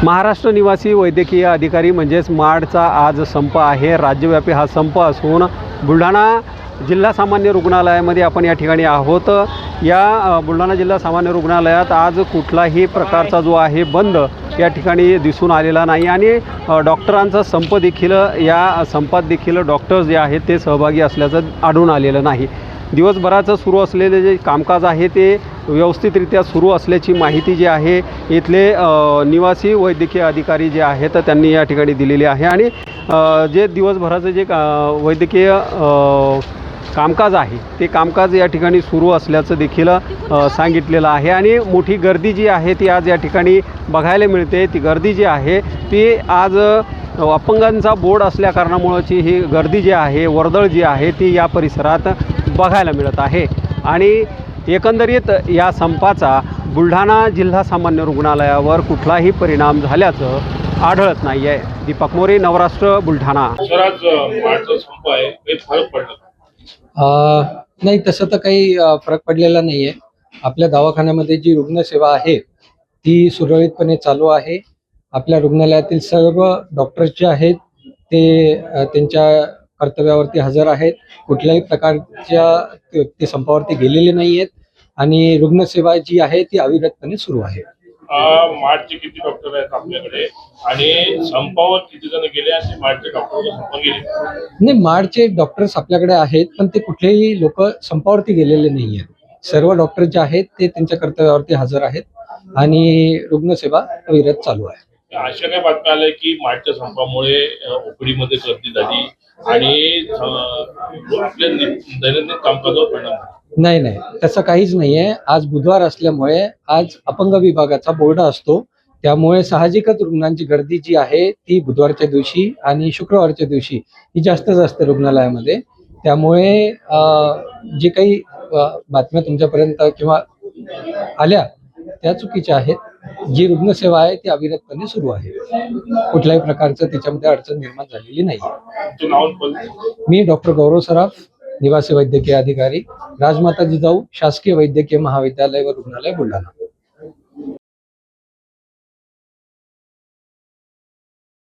महाराष्ट्र निवासी वैद्यकीय अधिकारी म्हणजेच माडचा आज संप आहे। राज्यव्यापी हा संप असून बुलढाणा जिल्हा सामान्य रुग्णालयामध्ये आपण या ठिकाणी आहोत। या बुलढाणा जिल्हा सामान्य रुग्णालयात आज कुठलाही प्रकारचा जो आहे बंद या ठिकाणी दिसून आलेला नाही आणि डॉक्टरांचा संप देखील या संपात देखील डॉक्टर्स जे आहेत ते सहभागी असल्याचं आढळून आलेलं नाही। दिवसभराचं सुरू असलेले जे कामकाज आहे ते व्यवस्थितरित्या सुरू असल्याची माहिती जी आहे इथले निवासी वैद्यकीय अधिकारी जे आहेत त्यांनी या ठिकाणी दिलेली आहे आणि जे दिवसभराचं जे वैद्यकीय कामकाज आहे ते कामकाज या ठिकाणी सुरू असल्याचं देखील सांगितलेलं आहे आणि मोठी गर्दी जी आहे ती आज या ठिकाणी बघायला मिळते। ती गर्दी जी आहे ती आज अपंगांचा बोर्ड असल्या कारणामुळेची ही गर्दी जी आहे वर्दळ जी आहे ती या परिसरात बघायला मिळत आहे आणि एकंदरीत या संपाचा बुलढाणा जिल्हा सामान्य रुग्णालयावर कुठलाही परिणाम झाल्याचं आढळत नाही आहे। दीपक मोरे, नवराष्ट्र, बुलढाणा। नाही, तसं तर काही फरक पडलेला नाही आहे। आपल्या दवाखान्यामध्ये जी रुग्णसेवा आहे ती सुरळीतपणे चालू आहे। आपल्या रुग्णालयातील सर्व डॉक्टर्स जे आहेत ते त्यांच्या कर्तव्यावरती हजर आहेत। कुठल्याही प्रकारच्या ते संपावरती गेलेले नाही आहेत आणि रुग्णसेवा जी आहे ती अविरतपणे सुरू आहे। मार्चचे किती डॉक्टर आहेत आपल्याकडे आणि संपावर किती जण गेले आणि मार्चचे डॉक्टर संप गेले? नाही, मार्चचे डॉक्टर्स आपल्याकडे आहेत पण ते कुठलेही लोक संपावरती गेलेले नाही आहेत। सर्व डॉक्टर जे आहेत ते त्यांच्या कर्तव्यावरती हजर आहेत आणि रुग्णसेवा अविरत चालू आहे। अशा काही बातम्या आल्या की मार्चच्या संपामुळे ओपीडीमध्ये गर्दी झाली आणि आपल्या दैनंदिन कामकाजावर परिणाम झाला? नाही नाही, तसं काहीच नाहीये। आज बुधवार असल्यामुळे आज अपंग विभागाचा बोर्ड असतो, त्यामुळे साहजिकच रुग्णांची गर्दी जी आहे ती बुधवारच्या दिवशी आणि शुक्रवारच्या दिवशी ही जास्त रुग्णालयामध्ये। त्यामुळे जे काही बातम्या तुमच्यापर्यंत किंवा आल्या त्या चुकीच्या आहेत। जी रुग्णसेवा आहे ती अविरतपणे सुरू आहे। कुठल्याही प्रकारचं त्याच्यामध्ये अडचण निर्माण झालेली नाही। मी डॉक्टर गौरव सराफ, निवासी वैद्यकीय अधिकारी, राजमाता जिजाऊ शासकीय वैद्यकीय महाविद्यालय व रुग्णालय, बुलढाणा।